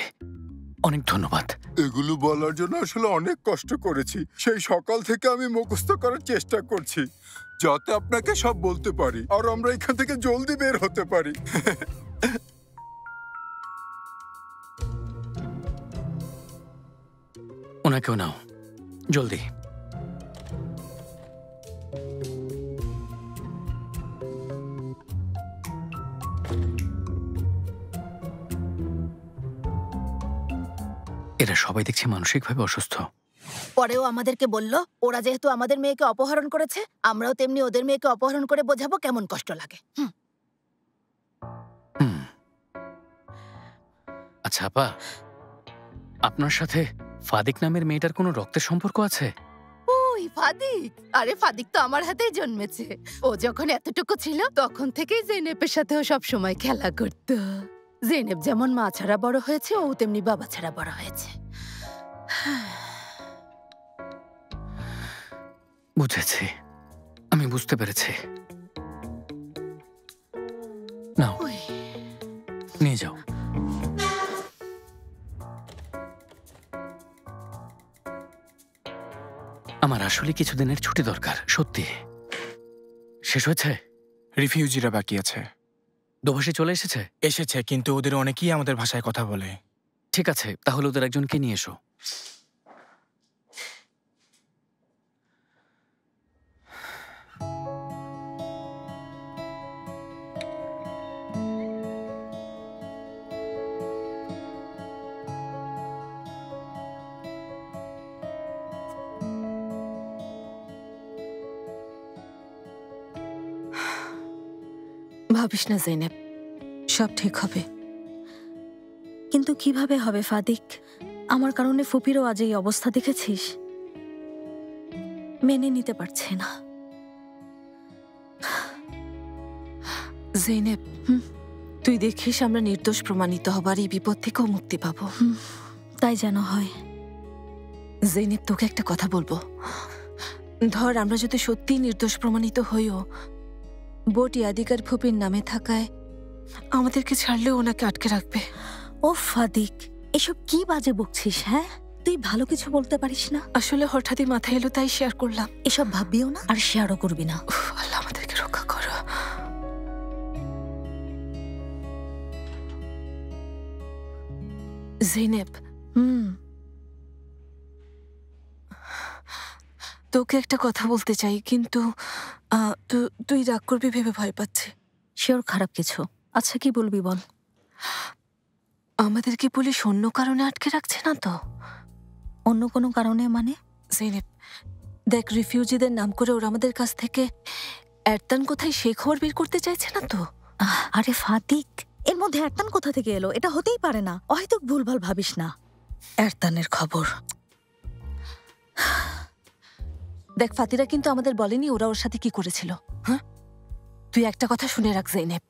অনেক ধন্যবাদ। এগুলো বলার জন্য আসলে অনেক কষ্ট করেছি। সেই সকাল থেকে আমি মুখস্থ করার চেষ্টা করছি, যাতে আপনাকে সব বলতে পারি আর আমরা এখান থেকে জলদি বের হতে পারি। ওনাকেও নাও, জলদি। এরা সবাই দেখছি মানসিকভাবে অসুস্থ। পরেও আমাদেরকে বলল, ওরা যেহেতু আমাদের মেয়েকে অপহরণ করেছে, আমরাও তেমনি ওদের মেয়েকে অপহরণ করে বোঝাবো কেমন কষ্ট লাগে। আচ্ছা আপা, আপনার সাথে ফাদিক নামের মেয়েটার কোনো রক্তের সম্পর্ক আছে? ওই ফাদিক? আরে ফাদিক তো আমার হাতেই জন্মেছে। ও যখন এতটুকু ছিল তখন থেকেই জেনেবের সাথেও সব সময় খেলা করত। জেনেব যেমন মা ছাড়া বড় হয়েছে, ও তেমনি বাবা ছাড়া বড় হয়েছে। বুঝেছি, আমি বুঝতে পেরেছি। নাও, নিয়ে যাও। আমার আসলে কিছুদিনের ছুটি দরকার, সত্যি। শেষ হয়েছে? রিফিউজিরা বাকি আছে। দোভাষী চলে এসেছে? এসেছে, কিন্তু ওদের অনেকেই আমাদের ভাষায় কথা বলে। ঠিক আছে, তাহলে ওদের একজনকে নিয়ে এসো। ভাবিস না জেনেব, সব ঠিক হবে। কিন্তু কিভাবে হবে ফাদিক? আমার কারণে ফুপিরও আজ এই অবস্থা, দেখেছিস? মেনে নিতে পারছে না। জেনেব, তুই দেখিস আমরা নির্দোষ প্রমাণিত হবার এই বিপদ থেকেও মুক্তি পাবো। তাই যেন হয়। জেনেব, তোকে একটা কথা বলবো। ধর আমরা যদি সত্যিই নির্দোষ প্রমাণিত হইও, বোট ইয়াদিকার ফুপির নামে থাকায় আমাদেরকে ছাড়লেও ওনাকে আটকে রাখবে। ও ফাদিক, এসব কি বাজে বকছিস? হ্যাঁ, তুই ভালো কিছু বলতে পারিস না? আসলে হঠাৎই মাথায় এলো, তাই শেয়ার করলাম। এসব ভাববিও না আর শেয়ারও করবি না। আল্লাহ আমাদেরকে রক্ষা করো। জেনেব, তোকে একটা কথা বলতে চাই, কিন্তু তুই রাগ করবি ভেবে ভয় পাচ্ছি। শিওর খারাপ কিছু? আচ্ছা কি বলবি বল। আমাদের কি পুলিশ অন্য কারণে আটকে রাখছে না তো? অন্য কোনো কারণে মানে? জেনেব, দেখ, রিফিউজিদের নাম করে ওরা আমাদের কাছ থেকে এরতান কোথায় সেই খবর বের করতে চাইছে না তো? আরে ফাতিক, এর মধ্যে এরতান কোথা থেকে এলো? এটা হতেই পারে না। হয়তো ভুলভাল ভাবিস না। এরতানের খবর। দেখ, ফাতিরা কিন্তু আমাদের বলেনি ওরা ওর সাথে কি করেছিল। হ্যাঁ, তুই একটা কথা শুনে রাখ জেনেব,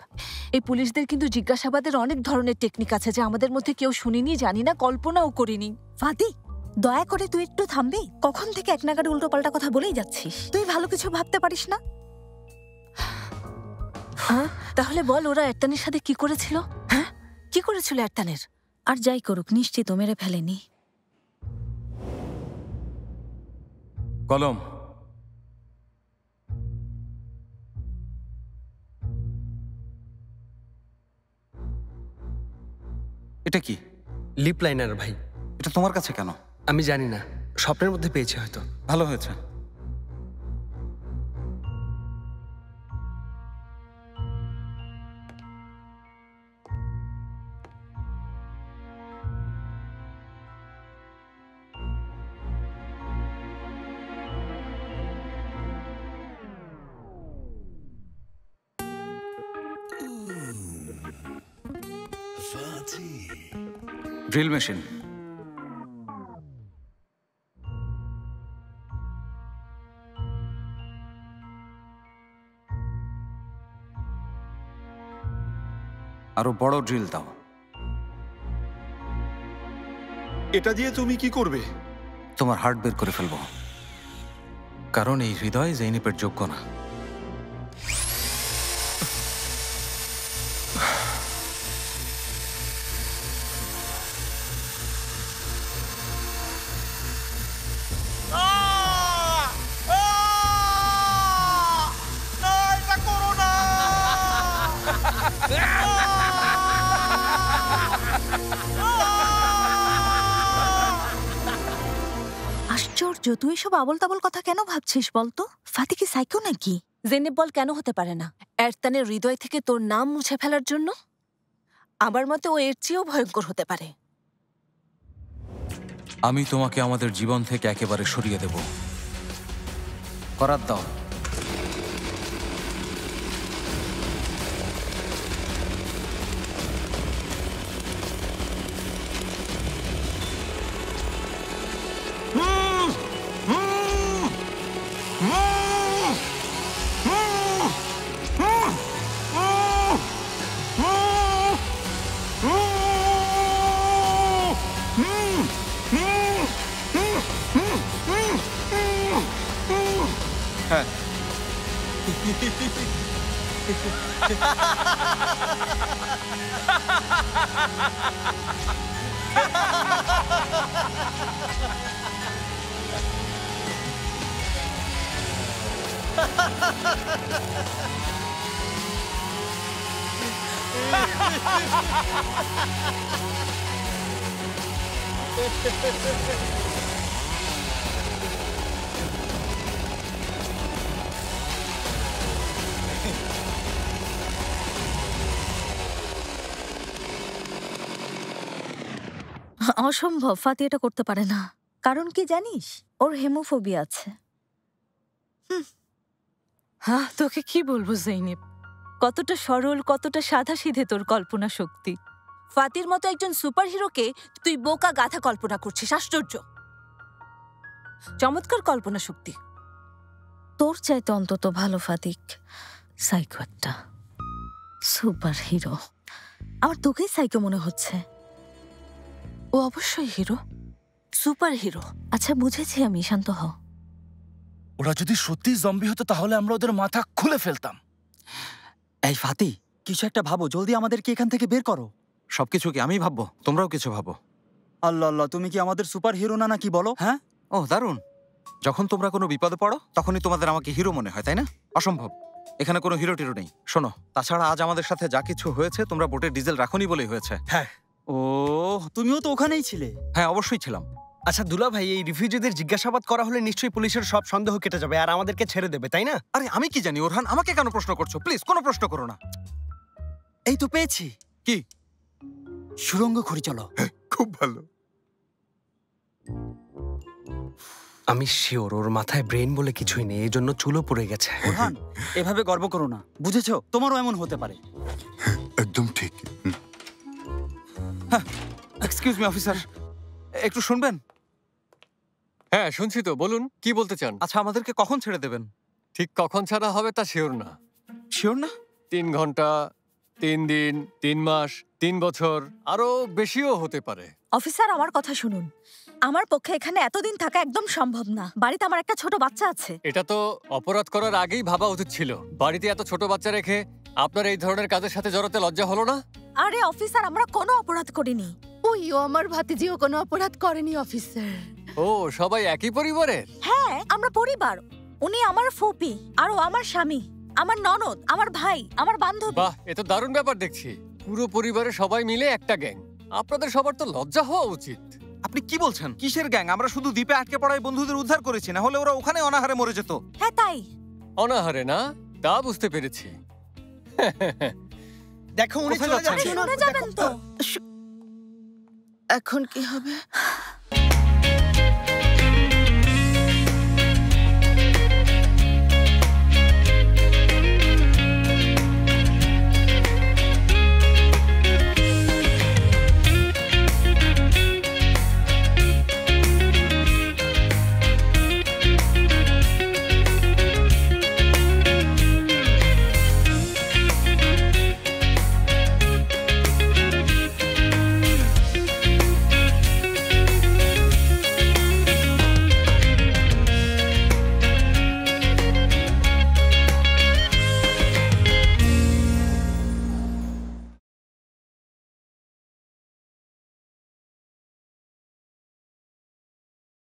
এই পুলিশদের কিন্তু জিজ্ঞাসাবাদের অনেক ধরনের টেকনিক আছে যা আমাদের মধ্যে কেউ শুনিনি, জানি না, কল্পনাও করিনি। ফাতিক, দয়া করে তুই একটু থামবি? কখন থেকে এক নাগাড়ে উল্টো পাল্টা কথা বলেই যাচ্ছিস। তুই ভালো কিছু ভাবতে পারিস না? হ্যাঁ, তাহলে বল ওরা এরতানের সাথে কি করেছিল? হ্যাঁ, কি করেছিল এরতানের? আর যাই করুক, নিশ্চিত মেরে ফেলেনি। কলম। এটা কি? লিপ লাইনার ভাই। এটা তোমার কাছে কেন? আমি জানি না, স্বপ্নের মধ্যে পেয়েছি হয়তো। ভালো হয়েছে। Drill machine. আরো বড় ড্রিল দাও। এটা দিয়ে তুমি কি করবে? তোমার হার্ট বের করে ফেলবো, কারণ এই হৃদয় জেইনেপের যোগ্য না। আশ্চর্য, তুই এসব আবল তাবল কথা কেন ভাবছিস বলতো? ফাতি কি সাইকো নাকি? জেনেব, বল কেন হতে পারে না? এরতানের হৃদয় থেকে তোর নাম মুছে ফেলার জন্য? আমার মতে ও এর চেয়েও ভয়ঙ্কর হতে পারে। আমি তোমাকে আমাদের জীবন থেকে একেবারে সরিয়ে দেব। করার দাও। হ্যাঁ। অসম্ভব, ফাতি এটা করতে পারে না। কারণ কি জানিস? ওর হেমোফোবিয়া আছে। হ্যাঁ, তোকে কি বলবো জেইনেব, কতটা সরল, কতটা সাধাসিধে তোর কল্পনা শক্তি। ফাতির মতো একজন সুপারহিরোকে তুই বোকা গাধা কল্পনা করছিস। আশ্চর্য, চমৎকার কল্পনা শক্তি। তোর চাইতে অন্তত ভালো ফাতিক। সাইকো একটা সুপার হিরো। আমার তোকেই সাইকো মনে হচ্ছে। ও অবশ্যই হিরো, সুপার হিরো। আচ্ছা বুঝেছি আমি, শান্ত হও। ওরা যদি সত্যি জম্বি হতো তাহলে আমরা ওদের মাথা খুলে ফেলতাম। এই ফাতি, কিছু একটা ভাবো, জলদি আমাদেরকে এখান থেকে বের করো। সবকিছু কি আমি ভাববো? তোমরাও কিছু ভাবো। আল্লাহ আল্লাহ, তুমি কি আমাদের সুপার হিরো না নাকি বলো? হ্যাঁ, ও দারুণ। যখন তোমরা কোনো বিপদে পড়ো তখনই তোমাদের আমাকে হিরো মনে হয়, তাই না? অসম্ভব, এখানে কোনো হিরো টিরো নেই। শোনো, তাছাড়া আজ আমাদের সাথে যা কিছু হয়েছে তোমরা বোটে ডিজেল রাখোনি বলেই হয়েছে। হ্যাঁ। ও, তুমিও তো ওখানেই ছিলে। হ্যাঁ, অবশ্যই ছিলাম। আচ্ছা দুলা ভাই, এই রিফিউজিদের জিজ্ঞাসাবাদ করা হলে নিশ্চয়ই পুলিশের সব সন্দেহ কেটে যাবে আর আমাদেরকে ছেড়ে দেবে, তাই না? আরে আমি কি জানি ওরহান, আমাকে কেন প্রশ্ন করছো? প্লিজ কোনো প্রশ্ন করো না। এই তো পেয়েছি। কি? সুড়ঙ্গ খড়ি, চলো। খুব ভালো। আমি শিওর ওর মাথায় ব্রেন বলে কিছুই নেই, এই জন্য চুলও পড়ে গেছে। বুরহান, এভাবে গর্ব করো না, বুঝেছো? তোমারও এমন হতে পারে। একদম ঠিক। এক্সকিউজ মি অফিসার, একটু শুনবেন? হ্যাঁ শুনছি তো, বলুন কি বলতে চান? আচ্ছা, আমাদেরকে কখন ছেড়ে দেবেন? ঠিক কখন ছাড়া হবে তা শিওর না। শিওর না? 3 ঘন্টা, 3 দিন, 3 মাস, 3 বছর, আরো বেশিও হতে পারে। অফিসার, আমার কথা শুনুন। আমার পক্ষে এখানে এতদিন থাকা একদম সম্ভব না। বাড়িতে আমার একটা ছোট বাচ্চা আছে। এটা তো অপরাধ করার আগেই ভাবা উচিত ছিল। বাড়িতে এত ছোট বাচ্চা রেখে আপনার এই ধরনের কাজের সাথে জড়াতে লজ্জা হলো না? আরে অফিসার, আমরা কোনো অপরাধ করিনি। ওইও আমার ভাতিজিও কোনো অপরাধ করেনি অফিসার। ও, সবাই একই পরিবারের? হ্যাঁ, আমরা পরিবার। উনি আমার ফুপি, আর ও আমার স্বামী, আমার ননদ, আমার ভাই, আমার বান্ধবী। বাহ, এ তো দারুণ ব্যাপার দেখছি। পুরো পরিবারের সবাই মিলে একটা গ্যাং। আপনাদের সবার তো লজ্জা হওয়া উচিত। আপনি কি বলছেন? কিসের গ্যাং? আমরা শুধু দ্বীপে আটকে পড়ায় বন্ধুদের উদ্ধার করেছি, না হলে ওরা ওখানে অনাহারে মরে যেত। হ্যাঁ তাই। অনাহারে না, তা বুঝতে পেরেছি। দেখো উনি চলে যাচ্ছেন। শুনে যাবেন তো। এখন কি হবে?